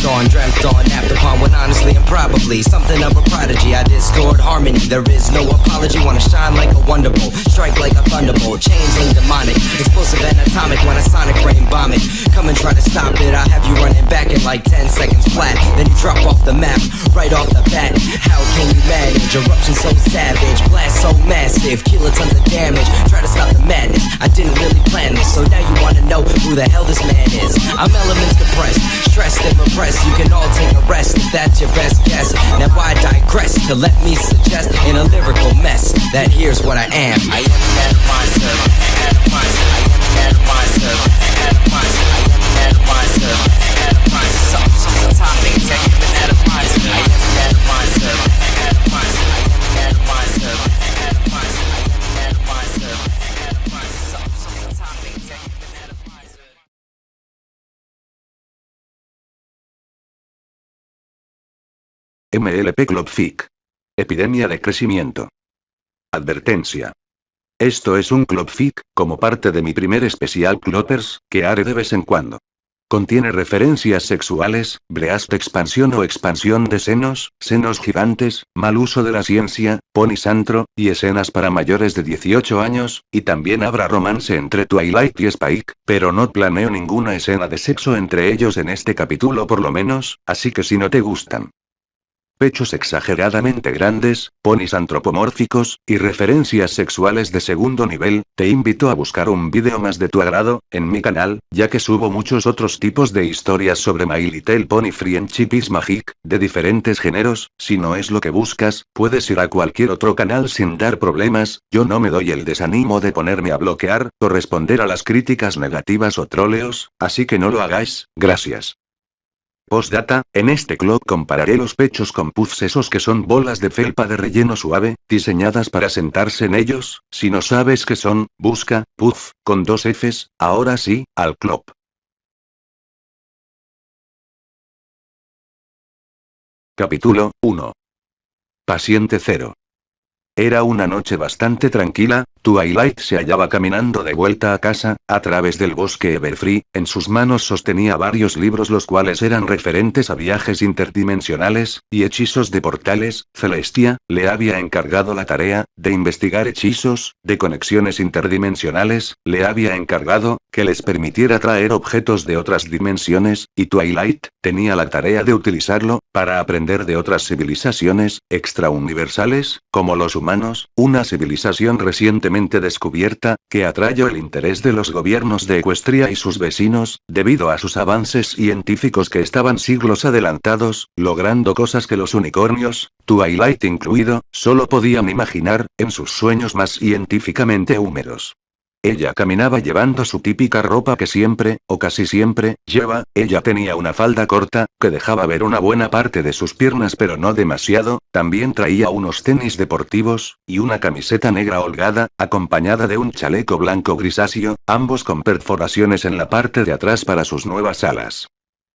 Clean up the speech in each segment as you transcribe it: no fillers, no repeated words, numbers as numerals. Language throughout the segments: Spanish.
on, dreamt on, napped upon, when honestly and probably something of a prodigy. I distort harmony, there is no apology. Wanna shine like a wonder bolt, strike like a thunderbolt, changeling demonic, explosive and atomic. When a sonic rain bomb it, come and try to stop it. I have you running back in like 10 seconds flat, then you drop off the map right off the bat. How can you manage? Eruption so savage, blast so massive, kilotons of damage. Try to stop the madness, I didn't really plan this, so now you wanna know who the hell this man is. I'm elements compressed, stressed and repressed. You can all take a rest if that's your best guess. Now I digress to let me suggest in a lyrical mess that here's what I am. I am an atomizer, atomizer. I am an atomizer, atomizer. I am an atomizer, atomizer. Some topics. I am an atomizer. I am an atomizer, atomizer. I am an atomizer, atomizer. I am an atomizer, atomizer. Some topics. I am an atomizer. MLP Clubfic. Epidemia de crecimiento. Advertencia. Esto es un Clubfic, como parte de mi primer especial Cloppers, que haré de vez en cuando. Contiene referencias sexuales, bleast expansión o expansión de senos, senos gigantes, mal uso de la ciencia, ponisantro, y escenas para mayores de 18 años, y también habrá romance entre Twilight y Spike, pero no planeo ninguna escena de sexo entre ellos en este capítulo por lo menos, así que si no te gustan pechos exageradamente grandes, ponis antropomórficos, y referencias sexuales de segundo nivel, te invito a buscar un vídeo más de tu agrado, en mi canal, ya que subo muchos otros tipos de historias sobre My Little Pony Friendship is Magic, de diferentes géneros. Si no es lo que buscas, puedes ir a cualquier otro canal sin dar problemas. Yo no me doy el desánimo de ponerme a bloquear, o responder a las críticas negativas o troleos, así que no lo hagáis, gracias. Postdata, en este club compararé los pechos con puffs, esos que son bolas de felpa de relleno suave, diseñadas para sentarse en ellos. Si no sabes qué son, busca, puff, con 2 Fs, ahora sí, al club. Capítulo 1. Paciente 0. Era una noche bastante tranquila. Twilight se hallaba caminando de vuelta a casa, a través del bosque Everfree. En sus manos sostenía varios libros, los cuales eran referentes a viajes interdimensionales, y hechizos de portales. Celestia le había encargado la tarea, de investigar hechizos, de conexiones interdimensionales, le había encargado, que les permitiera traer objetos de otras dimensiones, y Twilight, tenía la tarea de utilizarlo, para aprender de otras civilizaciones, extrauniversales, como los humanos, una civilización recientemente descubierta, que atrayó el interés de los gobiernos de Equestria y sus vecinos, debido a sus avances científicos que estaban siglos adelantados, logrando cosas que los unicornios, Twilight incluido, solo podían imaginar, en sus sueños más científicamente húmeros. Ella caminaba llevando su típica ropa que siempre, o casi siempre, lleva. Ella tenía una falda corta, que dejaba ver una buena parte de sus piernas pero no demasiado. También traía unos tenis deportivos, y una camiseta negra holgada, acompañada de un chaleco blanco grisáceo, ambos con perforaciones en la parte de atrás para sus nuevas alas.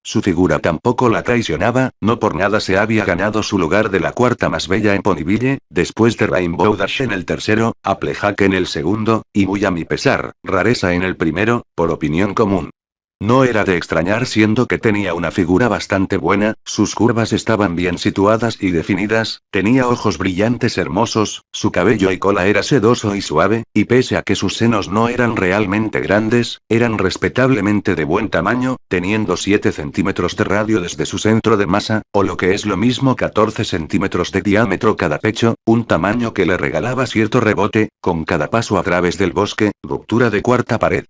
Su figura tampoco la traicionaba, no por nada se había ganado su lugar de la cuarta más bella en Ponyville, después de Rainbow Dash en el tercero, Applejack en el segundo, y muy a mi pesar, Rareza en el primero, por opinión común. No era de extrañar siendo que tenía una figura bastante buena, sus curvas estaban bien situadas y definidas, tenía ojos brillantes hermosos, su cabello y cola era sedoso y suave, y pese a que sus senos no eran realmente grandes, eran respetablemente de buen tamaño, teniendo 7 centímetros de radio desde su centro de masa, o lo que es lo mismo 14 centímetros de diámetro cada pecho, un tamaño que le regalaba cierto rebote, con cada paso a través del bosque. Ruptura de cuarta pared.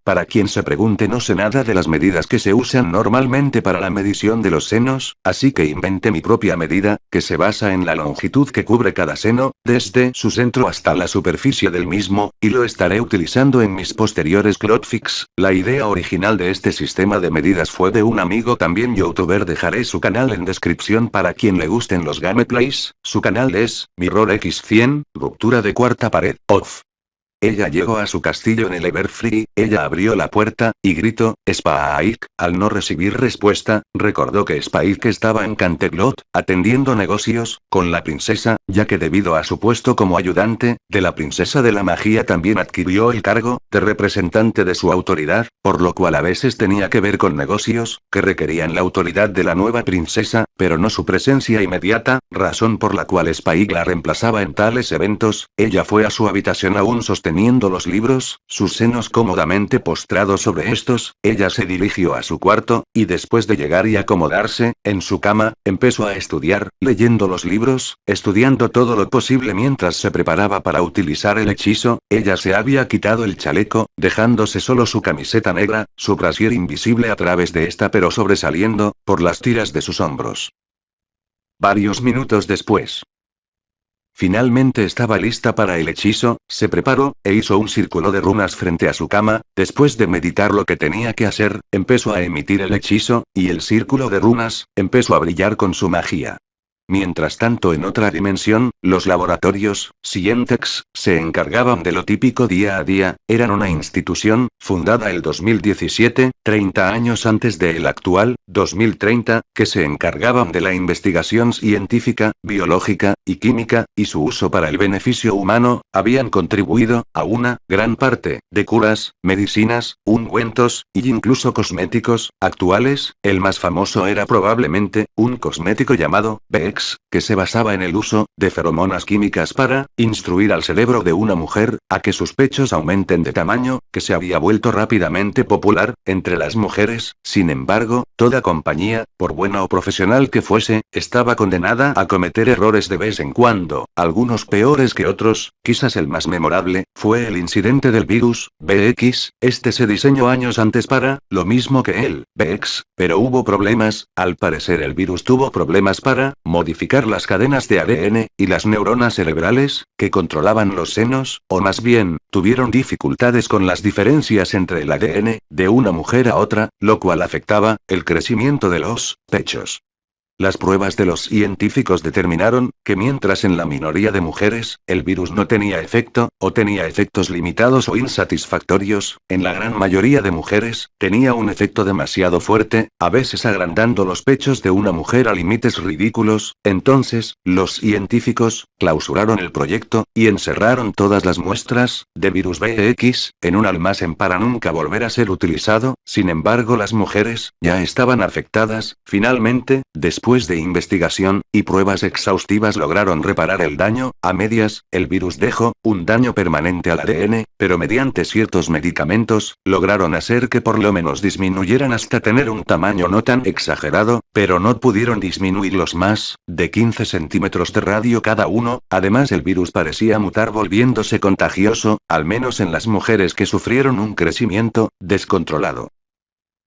Para quien se pregunte, no sé nada de las medidas que se usan normalmente para la medición de los senos, así que inventé mi propia medida, que se basa en la longitud que cubre cada seno, desde su centro hasta la superficie del mismo, y lo estaré utilizando en mis posteriores Clotfix. La idea original de este sistema de medidas fue de un amigo también youtuber. Dejaré su canal en descripción para quien le gusten los gameplays. Su canal es Mirror X100, Ruptura de cuarta pared, off. Ella llegó a su castillo en el Everfree, ella abrió la puerta, y gritó, Spike. Al no recibir respuesta, recordó que Spike estaba en Canterlot, atendiendo negocios, con la princesa, ya que debido a su puesto como ayudante, de la princesa de la magia también adquirió el cargo, de representante de su autoridad, por lo cual a veces tenía que ver con negocios, que requerían la autoridad de la nueva princesa, pero no su presencia inmediata, razón por la cual Spike la reemplazaba en tales eventos. Ella fue a su habitación aún sosteniendo los libros, sus senos cómodamente postrados sobre estos, ella se dirigió a su cuarto, y después de llegar y acomodarse, en su cama, empezó a estudiar, leyendo los libros, estudiando todo lo posible mientras se preparaba para utilizar el hechizo. Ella se había quitado el chaleco, dejándose solo su camiseta negra, su brasier invisible a través de esta pero sobresaliendo, por las tiras de sus hombros. Varios minutos después. Finalmente estaba lista para el hechizo, se preparó, e hizo un círculo de runas frente a su cama. Después de meditar lo que tenía que hacer, empezó a emitir el hechizo, y el círculo de runas, empezó a brillar con su magia. Mientras tanto en otra dimensión, los laboratorios, Scientex, se encargaban de lo típico día a día, eran una institución, fundada el 2017, 30 años antes del actual, 2030, que se encargaban de la investigación científica, biológica, y química, y su uso para el beneficio humano, habían contribuido, a una, gran parte, de curas, medicinas, ungüentos, y incluso cosméticos, actuales. El más famoso era probablemente, un cosmético llamado, Bex, que se basaba en el uso de feromonas químicas para instruir al cerebro de una mujer a que sus pechos aumenten de tamaño, que se había vuelto rápidamente popular entre las mujeres. Sin embargo, toda compañía, por buena o profesional que fuese, estaba condenada a cometer errores de vez en cuando, algunos peores que otros. Quizás el más memorable fue el incidente del virus BX. Este se diseñó años antes para lo mismo que el BX, pero hubo problemas. Al parecer el virus tuvo problemas para modificar las cadenas de ADN, y las neuronas cerebrales, que controlaban los senos, o más bien, tuvieron dificultades con las diferencias entre el ADN, de una mujer a otra, lo cual afectaba el crecimiento de los pechos. Las pruebas de los científicos determinaron que mientras en la minoría de mujeres, el virus no tenía efecto, o tenía efectos limitados o insatisfactorios, en la gran mayoría de mujeres, tenía un efecto demasiado fuerte, a veces agrandando los pechos de una mujer a límites ridículos. Entonces, los científicos clausuraron el proyecto, y encerraron todas las muestras de virus BX en un almacén para nunca volver a ser utilizado. Sin embargo, las mujeres ya estaban afectadas. Finalmente, después de investigación y pruebas exhaustivas lograron reparar el daño. A medias, el virus dejó un daño permanente al ADN, pero mediante ciertos medicamentos, lograron hacer que por lo menos disminuyeran hasta tener un tamaño no tan exagerado, pero no pudieron disminuirlos más de 15 centímetros de radio cada uno. Además el virus parecía mutar volviéndose contagioso, al menos en las mujeres que sufrieron un crecimiento descontrolado.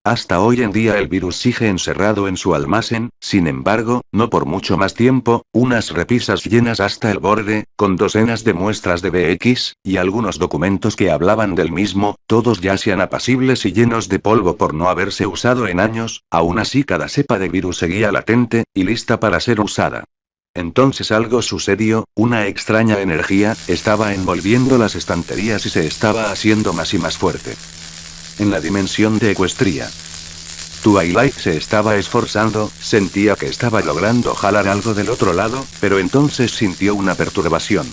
Hasta hoy en día el virus sigue encerrado en su almacén. Sin embargo, no por mucho más tiempo. Unas repisas llenas hasta el borde, con docenas de muestras de BX, y algunos documentos que hablaban del mismo, todos yacían apacibles y llenos de polvo por no haberse usado en años. Aún así cada cepa de virus seguía latente, y lista para ser usada. Entonces algo sucedió, una extraña energía estaba envolviendo las estanterías y se estaba haciendo más y más fuerte. En la dimensión de Equestria, Twilight se estaba esforzando, sentía que estaba logrando jalar algo del otro lado, pero entonces sintió una perturbación.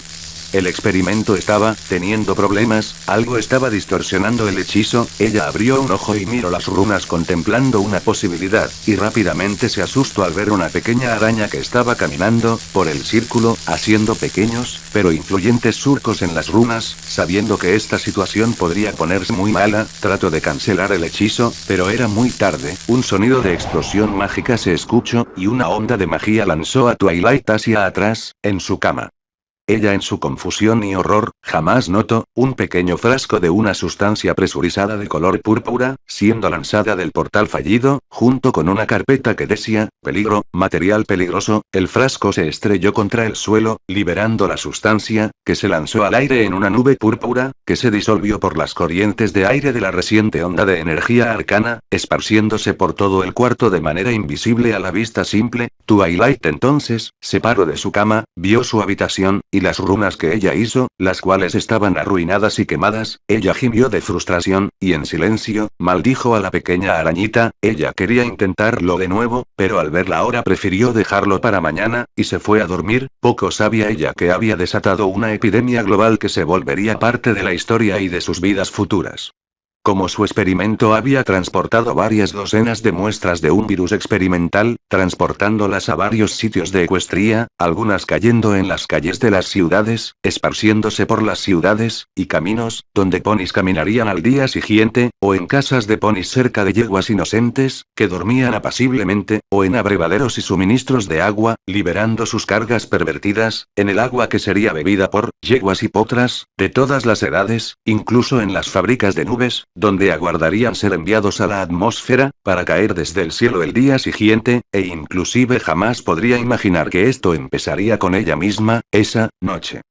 El experimento estaba teniendo problemas, algo estaba distorsionando el hechizo. Ella abrió un ojo y miró las runas contemplando una posibilidad, y rápidamente se asustó al ver una pequeña araña que estaba caminando por el círculo, haciendo pequeños, pero influyentes surcos en las runas. Sabiendo que esta situación podría ponerse muy mala, trató de cancelar el hechizo, pero era muy tarde. Un sonido de explosión mágica se escuchó, y una onda de magia lanzó a Twilight hacia atrás, en su cama. Ella en su confusión y horror, jamás notó un pequeño frasco de una sustancia presurizada de color púrpura, siendo lanzada del portal fallido, junto con una carpeta que decía, peligro, material peligroso. El frasco se estrelló contra el suelo, liberando la sustancia, que se lanzó al aire en una nube púrpura, que se disolvió por las corrientes de aire de la reciente onda de energía arcana, esparciéndose por todo el cuarto de manera invisible a la vista simple. Twilight entonces, se paró de su cama, vio su habitación, y las runas que ella hizo, las cuales estaban arruinadas y quemadas, ella gimió de frustración, y en silencio, maldijo a la pequeña arañita, ella quería intentarlo de nuevo, pero al ver la hora prefirió dejarlo para mañana, y se fue a dormir. Poco sabía ella que había desatado una epidemia global que se volvería parte de la historia y de sus vidas futuras. Como su experimento había transportado varias docenas de muestras de un virus experimental, transportándolas a varios sitios de Ecuestria, algunas cayendo en las calles de las ciudades, esparciéndose por las ciudades y caminos, donde ponis caminarían al día siguiente, o en casas de ponis cerca de yeguas inocentes, que dormían apaciblemente, o en abrevaderos y suministros de agua, liberando sus cargas pervertidas, en el agua que sería bebida por yeguas y potras, de todas las edades, incluso en las fábricas de nubes, donde aguardarían ser enviados a la atmósfera, para caer desde el cielo el día siguiente, e inclusive jamás podría imaginar que esto empezaría con ella misma, esa noche.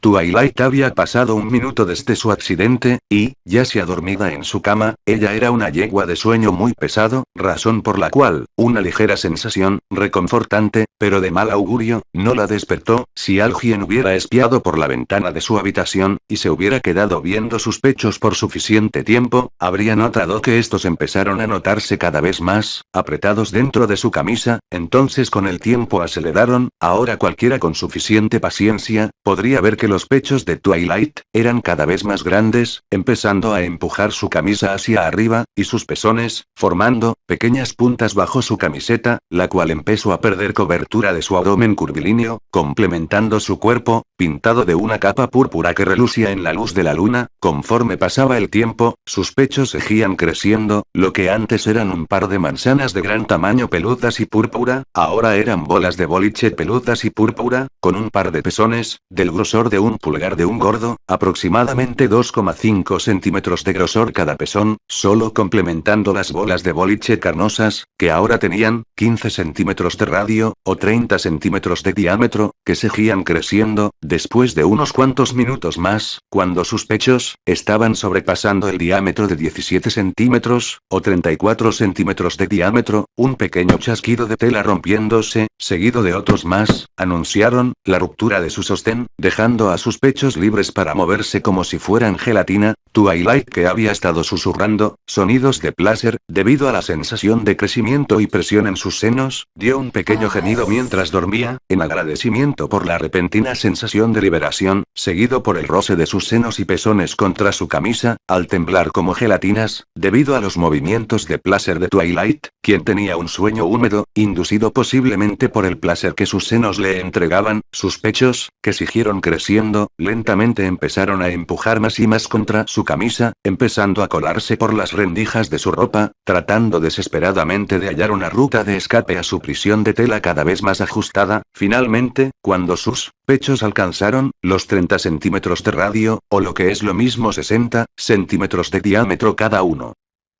Twilight había pasado un minuto desde su accidente, y, ya sea dormida en su cama, ella era una yegua de sueño muy pesado, razón por la cual, una ligera sensación, reconfortante, pero de mal augurio, no la despertó. Si alguien hubiera espiado por la ventana de su habitación, y se hubiera quedado viendo sus pechos por suficiente tiempo, habría notado que estos empezaron a notarse cada vez más, apretados dentro de su camisa, entonces con el tiempo aceleraron. Ahora cualquiera con suficiente paciencia, podría ver que los pechos de Twilight eran cada vez más grandes, empezando a empujar su camisa hacia arriba, y sus pezones, formando pequeñas puntas bajo su camiseta, la cual empezó a perder cobertura de su abdomen curvilíneo, complementando su cuerpo, pintado de una capa púrpura que relucía en la luz de la luna. Conforme pasaba el tiempo, sus pechos seguían creciendo, lo que antes eran un par de manzanas de gran tamaño peludas y púrpura, ahora eran bolas de boliche peludas y púrpura, con un par de pezones, del grosor de un pulgar de un gordo, aproximadamente 2,5 centímetros de grosor cada pezón, solo complementando las bolas de boliche carnosas, que ahora tenían 15 centímetros de radio, o 30 centímetros de diámetro, que seguían creciendo. Después de unos cuantos minutos más, cuando sus pechos estaban sobrepasando el diámetro de 17 centímetros, o 34 centímetros de diámetro, un pequeño chasquido de tela rompiéndose, seguido de otros más, anunciaron la ruptura de su sostén, dejando a sus pechos libres para moverse como si fueran gelatina. Twilight, que había estado susurrando sonidos de placer, debido a la sensación de crecimiento y presión en sus senos, dio un pequeño gemido mientras dormía, en agradecimiento por la repentina sensación de liberación, seguido por el roce de sus senos y pezones contra su camisa, al temblar como gelatinas, debido a los movimientos de placer de Twilight, quien tenía un sueño húmedo, inducido posiblemente por el placer que sus senos le entregaban. Sus pechos, que siguieron creciendo, lentamente empezaron a empujar más y más contra su camisa, empezando a colarse por las rendijas de su ropa, tratando desesperadamente de hallar una ruta de escape a su prisión de tela cada vez más ajustada. Finalmente, cuando sus pechos alcanzaron los 30 centímetros de radio, o lo que es lo mismo 60 centímetros de diámetro cada uno,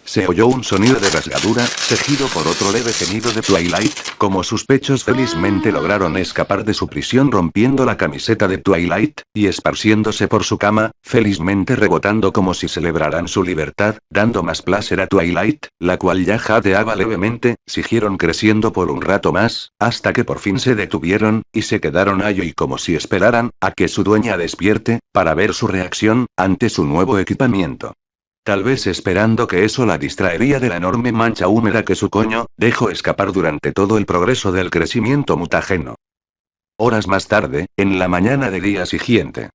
se oyó un sonido de rasgadura, seguido por otro leve gemido de Twilight, como sus pechos felizmente lograron escapar de su prisión rompiendo la camiseta de Twilight, y esparciéndose por su cama, felizmente rebotando como si celebraran su libertad, dando más placer a Twilight, la cual ya jadeaba levemente. Siguieron creciendo por un rato más, hasta que por fin se detuvieron, y se quedaron allí como si esperaran a que su dueña despierte, para ver su reacción ante su nuevo equipamiento. Tal vez esperando que eso la distraería de la enorme mancha húmeda que su coño dejó escapar durante todo el progreso del crecimiento mutágeno. Horas más tarde, en la mañana del día siguiente,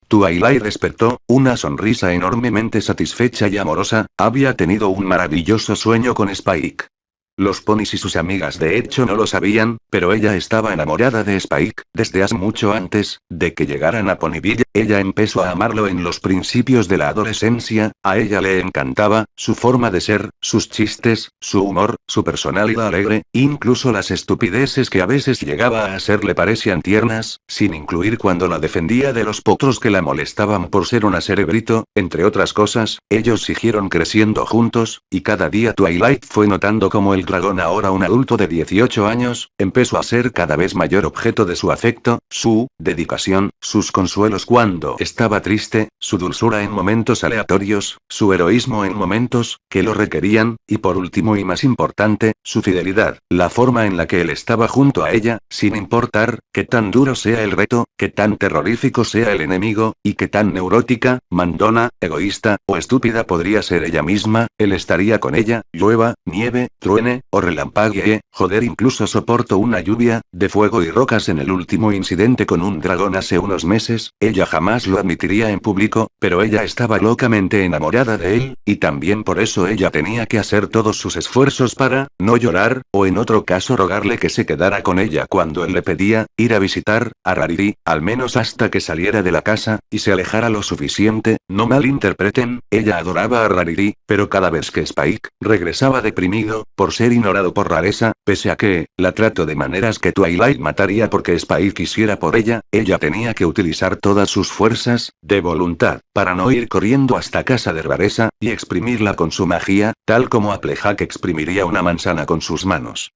Twilight despertó, una sonrisa enormemente satisfecha y amorosa. Había tenido un maravilloso sueño con Spike. Los ponis y sus amigas de hecho no lo sabían, pero ella estaba enamorada de Spike, desde hace mucho antes de que llegaran a Ponyville. Ella empezó a amarlo en los principios de la adolescencia. A ella le encantaba su forma de ser, sus chistes, su humor, su personalidad alegre, incluso las estupideces que a veces llegaba a hacer le parecían tiernas, sin incluir cuando la defendía de los potros que la molestaban por ser una cerebrito, entre otras cosas. Ellos siguieron creciendo juntos, y cada día Twilight fue notando cómo el el dragón, ahora un adulto de 18 años, empezó a ser cada vez mayor objeto de su afecto, su dedicación, sus consuelos cuando estaba triste, su dulzura en momentos aleatorios, su heroísmo en momentos que lo requerían, y por último y más importante, su fidelidad, la forma en la que él estaba junto a ella, sin importar qué tan duro sea el reto, qué tan terrorífico sea el enemigo, y qué tan neurótica, mandona, egoísta o estúpida podría ser ella misma, él estaría con ella, llueva, nieve, truene, o relampaguee, joder, incluso soporto una lluvia de fuego y rocas. En el último incidente con un dragón hace unos meses, ella jamás lo admitiría en público, pero ella estaba locamente enamorada de él, y también por eso ella tenía que hacer todos sus esfuerzos para no llorar, o en otro caso rogarle que se quedara con ella cuando él le pedía ir a visitar a Rarity, al menos hasta que saliera de la casa y se alejara lo suficiente. No malinterpreten, ella adoraba a Rarity, pero cada vez que Spike regresaba deprimido por ser ignorado por Rareza, pese a que la trató de maneras que Twilight mataría porque Spike quisiera por ella tenía que utilizar todas sus fuerzas de voluntad para no ir corriendo hasta casa de Rareza y exprimirla con su magia, tal como Applejack exprimiría una manzana con sus manos.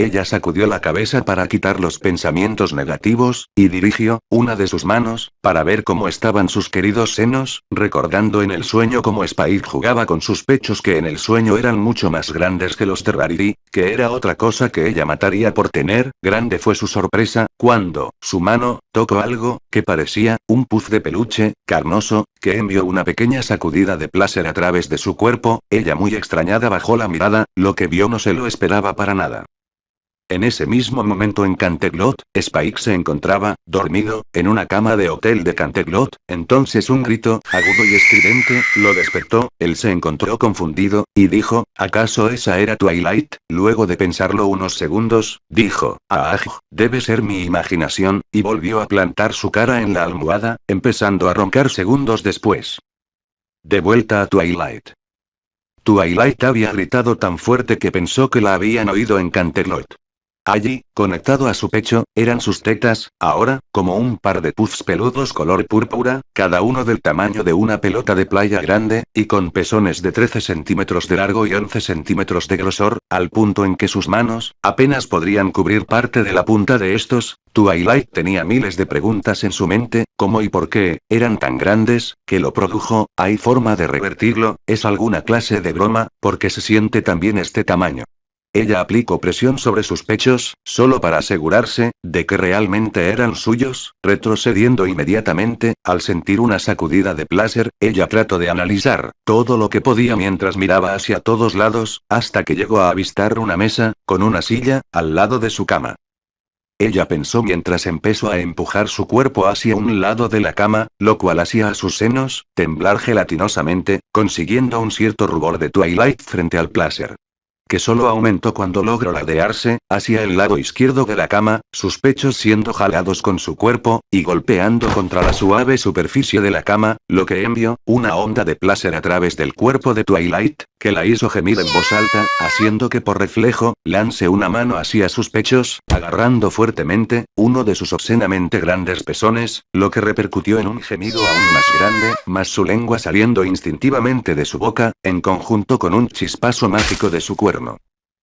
Ella sacudió la cabeza para quitar los pensamientos negativos, y dirigió una de sus manos, para ver cómo estaban sus queridos senos, recordando en el sueño cómo Spike jugaba con sus pechos que en el sueño eran mucho más grandes que los de Rarity, que era otra cosa que ella mataría por tener. Grande fue su sorpresa, cuando su mano tocó algo que parecía un puff de peluche, carnoso, que envió una pequeña sacudida de placer a través de su cuerpo. Ella muy extrañada bajó la mirada, lo que vio no se lo esperaba para nada. En ese mismo momento en Canterlot, Spike se encontraba, dormido, en una cama de hotel de Canterlot. Entonces un grito, agudo y estridente, lo despertó. Él se encontró confundido, y dijo, ¿acaso esa era Twilight? Luego de pensarlo unos segundos, dijo, debe ser mi imaginación, y volvió a plantar su cara en la almohada, empezando a roncar segundos después. De vuelta a Twilight. Twilight había gritado tan fuerte que pensó que la habían oído en Canterlot. Allí, conectado a su pecho, eran sus tetas, ahora, como un par de puffs peludos color púrpura, cada uno del tamaño de una pelota de playa grande, y con pezones de 13 centímetros de largo y 11 centímetros de grosor, al punto en que sus manos apenas podrían cubrir parte de la punta de estos. Twilight tenía miles de preguntas en su mente, ¿cómo y por qué eran tan grandes? ¿Qué lo produjo? ¿Hay forma de revertirlo? ¿Es alguna clase de broma? ¿Por qué se siente también este tamaño? Ella aplicó presión sobre sus pechos, solo para asegurarse de que realmente eran suyos, retrocediendo inmediatamente, al sentir una sacudida de placer. Ella trató de analizar todo lo que podía mientras miraba hacia todos lados, hasta que llegó a avistar una mesa, con una silla, al lado de su cama. Ella pensó mientras empezó a empujar su cuerpo hacia un lado de la cama, lo cual hacía a sus senos temblar gelatinosamente, consiguiendo un cierto rubor de Twilight frente al placer, que solo aumentó cuando logró ladearse hacia el lado izquierdo de la cama, sus pechos siendo jalados con su cuerpo, y golpeando contra la suave superficie de la cama, lo que envió una onda de placer a través del cuerpo de Twilight, que la hizo gemir en voz alta, haciendo que por reflejo, lance una mano hacia sus pechos, agarrando fuertemente uno de sus obscenamente grandes pezones, lo que repercutió en un gemido aún más grande, más su lengua saliendo instintivamente de su boca, en conjunto con un chispazo mágico de su cuerno.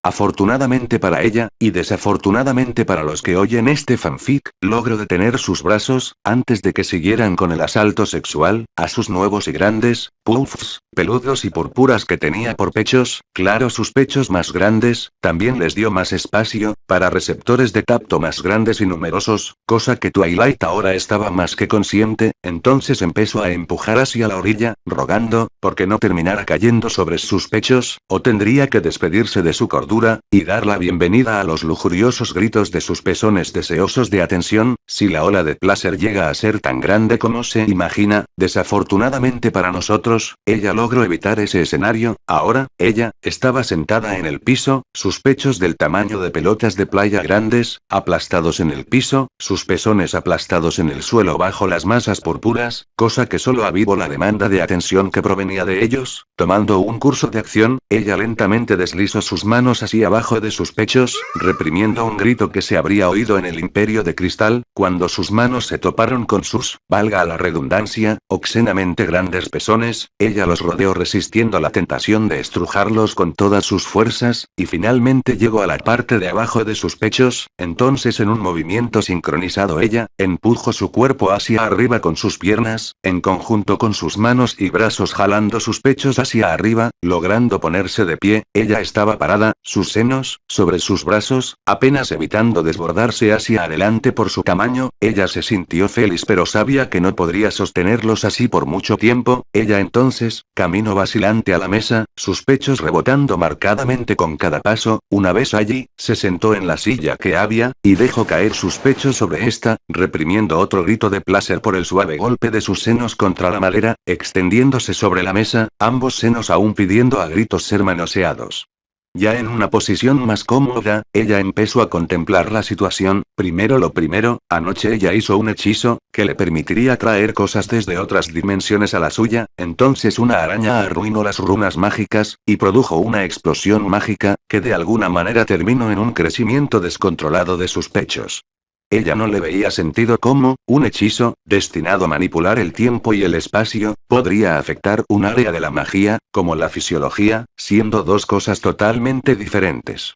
Afortunadamente para ella, y desafortunadamente para los que oyen este fanfic, logró detener sus brazos, antes de que siguieran con el asalto sexual, a sus nuevos y grandes puffs, peludos y purpuras que tenía por pechos. Claro, sus pechos más grandes, también les dio más espacio, para receptores de tacto más grandes y numerosos, cosa que Twilight ahora estaba más que consciente. Entonces empezó a empujar hacia la orilla, rogando, porque no terminara cayendo sobre sus pechos, o tendría que despedirse de su cordura, y dar la bienvenida a los lujuriosos gritos de sus pezones deseosos de atención. Si la ola de placer llega a ser tan grande como se imagina, desafortunadamente para nosotros, ella logró evitar ese escenario. Ahora, ella estaba sentada en el piso, sus pechos del tamaño de pelotas de playa grandes, aplastados en el piso, sus pezones aplastados en el suelo bajo las masas púrpuras, cosa que solo avivó la demanda de atención que provenía de ellos. Tomando un curso de acción, ella lentamente deslizó sus manos hacia abajo de sus pechos, reprimiendo un grito que se habría oído en el Imperio de Cristal, cuando sus manos se toparon con sus, valga la redundancia, obscenamente grandes pezones. Ella los rodeó zarandeó resistiendo la tentación de estrujarlos con todas sus fuerzas, y finalmente llegó a la parte de abajo de sus pechos. Entonces, en un movimiento sincronizado, ella empujó su cuerpo hacia arriba con sus piernas, en conjunto con sus manos y brazos, jalando sus pechos hacia arriba, logrando ponerse de pie. Ella estaba parada, sus senos sobre sus brazos, apenas evitando desbordarse hacia adelante por su tamaño. Ella se sintió feliz, pero sabía que no podría sostenerlos así por mucho tiempo. Ella entonces caminó vacilante a la mesa, sus pechos rebotando marcadamente con cada paso. Una vez allí, se sentó en la silla que había, y dejó caer sus pechos sobre esta, reprimiendo otro grito de placer por el suave golpe de sus senos contra la madera, extendiéndose sobre la mesa, ambos senos aún pidiendo a gritos ser manoseados. Ya en una posición más cómoda, ella empezó a contemplar la situación. Primero lo primero, anoche ella hizo un hechizo, que le permitiría traer cosas desde otras dimensiones a la suya. Entonces una araña arruinó las runas mágicas, y produjo una explosión mágica, que de alguna manera terminó en un crecimiento descontrolado de sus pechos. Ella no le veía sentido cómo, un hechizo, destinado a manipular el tiempo y el espacio, podría afectar un área de la magia, como la fisiología, siendo dos cosas totalmente diferentes.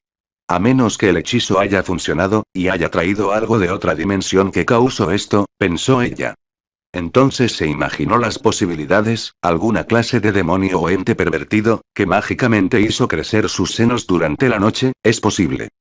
A menos que el hechizo haya funcionado, y haya traído algo de otra dimensión que causó esto, pensó ella. Entonces se imaginó las posibilidades, alguna clase de demonio o ente pervertido, que mágicamente hizo crecer sus senos durante la noche. Es posible.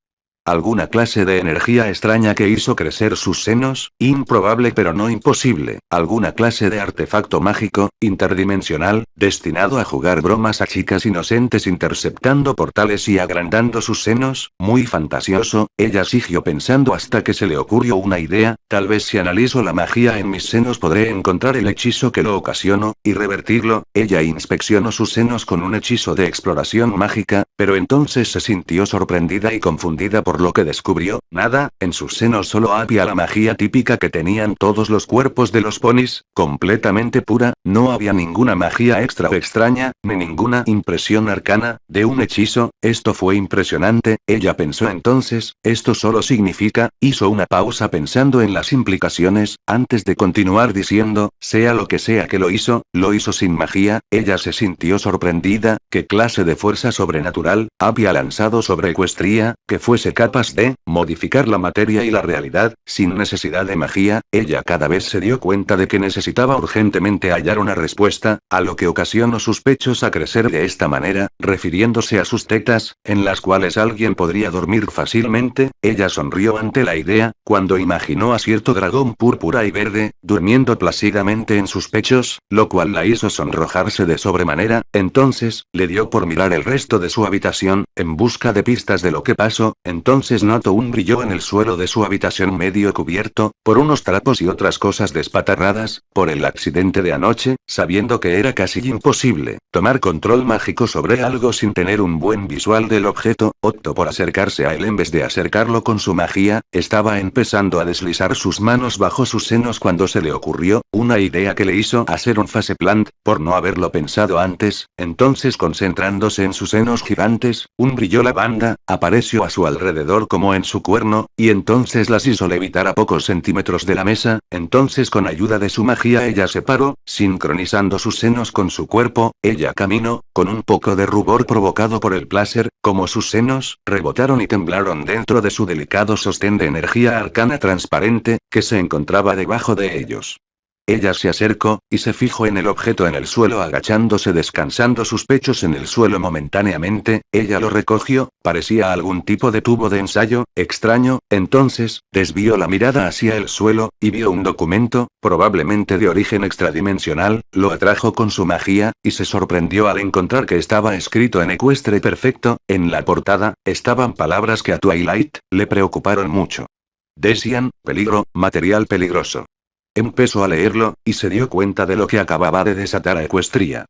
Alguna clase de energía extraña que hizo crecer sus senos, improbable pero no imposible. Alguna clase de artefacto mágico, interdimensional, destinado a jugar bromas a chicas inocentes interceptando portales y agrandando sus senos, muy fantasioso. Ella siguió pensando hasta que se le ocurrió una idea: tal vez si analizo la magia en mis senos podré encontrar el hechizo que lo ocasionó, y revertirlo. Ella inspeccionó sus senos con un hechizo de exploración mágica, pero entonces se sintió sorprendida y confundida por lo que descubrió. Nada, en sus senos solo había la magia típica que tenían todos los cuerpos de los ponis, completamente pura. No había ninguna magia extra o extraña, ni ninguna impresión arcana, de un hechizo. Esto fue impresionante, ella pensó entonces. Esto solo significa, hizo una pausa pensando en las implicaciones, antes de continuar diciendo, sea lo que sea que lo hizo sin magia. Ella se sintió sorprendida. ¿Qué clase de fuerza sobrenatural había lanzado sobre Equestria, que fuese capaz de modificar la materia y la realidad, sin necesidad de magia? Ella cada vez se dio cuenta de que necesitaba urgentemente hallar una respuesta, a lo que ocasionó sus pechos a crecer de esta manera, refiriéndose a sus tetas, en las cuales alguien podría dormir fácilmente. Ella sonrió ante la idea, cuando imaginó a cierto dragón púrpura y verde, durmiendo plácidamente en sus pechos, lo cual la hizo sonrojarse de sobremanera. Entonces, le dio por mirar el resto de su habitación, en busca de pistas de lo que pasó. Entonces notó un brillo en el suelo de su habitación medio cubierto por unos trapos y otras cosas despatarradas, por el accidente de anoche. Sabiendo que era casi imposible tomar control mágico sobre algo sin tener un buen visual del objeto, optó por acercarse a él en vez de acercarlo con su magia. Estaba empezando a deslizar sus manos bajo sus senos cuando se le ocurrió una idea que le hizo hacer un faceplant, por no haberlo pensado antes. Entonces, concentrándose en sus senos gigantes, un brillo lavanda apareció a su alrededor como en su cuerno, y entonces las hizo levitar a pocos centímetros de la mesa. Entonces, con ayuda de su magia, ella se paró, sincronizando sus senos con su cuerpo. Ella caminó, con un poco de rubor provocado por el placer, como sus senos rebotaron y temblaron dentro de su delicado sostén de energía arcana transparente, que se encontraba debajo de ellos. Ella se acercó, y se fijó en el objeto en el suelo, agachándose, descansando sus pechos en el suelo momentáneamente. Ella lo recogió, parecía algún tipo de tubo de ensayo, extraño. Entonces, desvió la mirada hacia el suelo, y vio un documento, probablemente de origen extradimensional. Lo atrajo con su magia, y se sorprendió al encontrar que estaba escrito en ecuestre perfecto. En la portada, estaban palabras que a Twilight le preocuparon mucho. Decían, peligro, material peligroso. Empezó a leerlo, y se dio cuenta de lo que acababa de desatar a Equestria.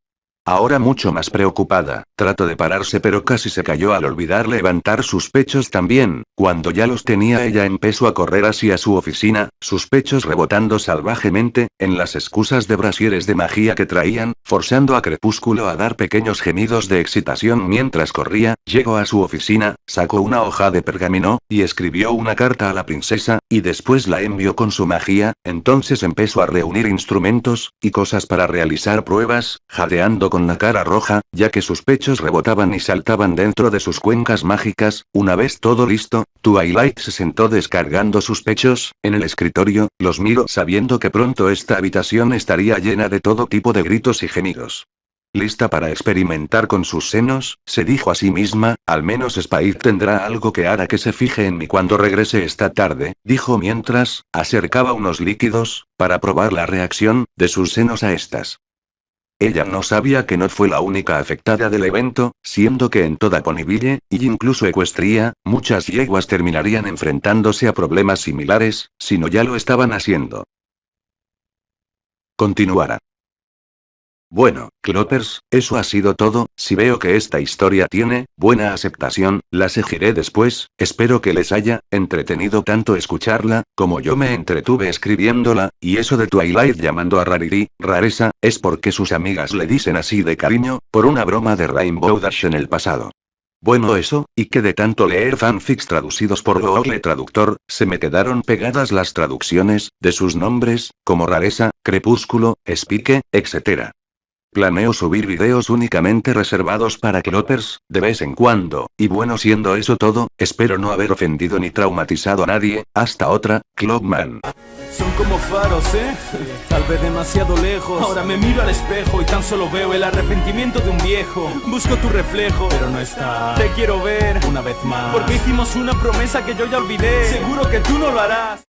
Ahora mucho más preocupada, trató de pararse pero casi se cayó al olvidar levantar sus pechos también. Cuando ya los tenía, ella empezó a correr hacia su oficina, sus pechos rebotando salvajemente, en las excusas de brasieres de magia que traían, forzando a Crepúsculo a dar pequeños gemidos de excitación mientras corría. Llegó a su oficina, sacó una hoja de pergamino, y escribió una carta a la princesa. y después la envió con su magia, entonces empezó a reunir instrumentos, y cosas para realizar pruebas, jadeando con la cara roja, ya que sus pechos rebotaban y saltaban dentro de sus cuencas mágicas. Una vez todo listo, Twilight se sentó descargando sus pechos, en el escritorio, los miró sabiendo que pronto esta habitación estaría llena de todo tipo de gritos y gemidos. Lista para experimentar con sus senos, se dijo a sí misma, al menos Spike tendrá algo que hará que se fije en mí cuando regrese esta tarde, dijo mientras, acercaba unos líquidos, para probar la reacción, de sus senos a estas. Ella no sabía que no fue la única afectada del evento, siendo que en toda Ponyville, y incluso Equestria, muchas yeguas terminarían enfrentándose a problemas similares, si no ya lo estaban haciendo. Continuará. Bueno, Cloppers, eso ha sido todo. Si veo que esta historia tiene buena aceptación, la seguiré después. Espero que les haya entretenido tanto escucharla, como yo me entretuve escribiéndola, y eso de Twilight llamando a Rarity, rareza, es porque sus amigas le dicen así de cariño, por una broma de Rainbow Dash en el pasado. Bueno eso, y que de tanto leer fanfics traducidos por Google Traductor, se me quedaron pegadas las traducciones, de sus nombres, como Rareza, Crepúsculo, Spike, etc. Planeo subir videos únicamente reservados para Cloppers, de vez en cuando, y bueno siendo eso todo, espero no haber ofendido ni traumatizado a nadie. Hasta otra, Clockman. Son como faros, tal vez demasiado lejos. Ahora me miro al espejo y tan solo veo el arrepentimiento de un viejo. Busco tu reflejo, pero no está. Te quiero ver una vez más, porque hicimos una promesa que yo ya olvidé. Seguro que tú no lo harás.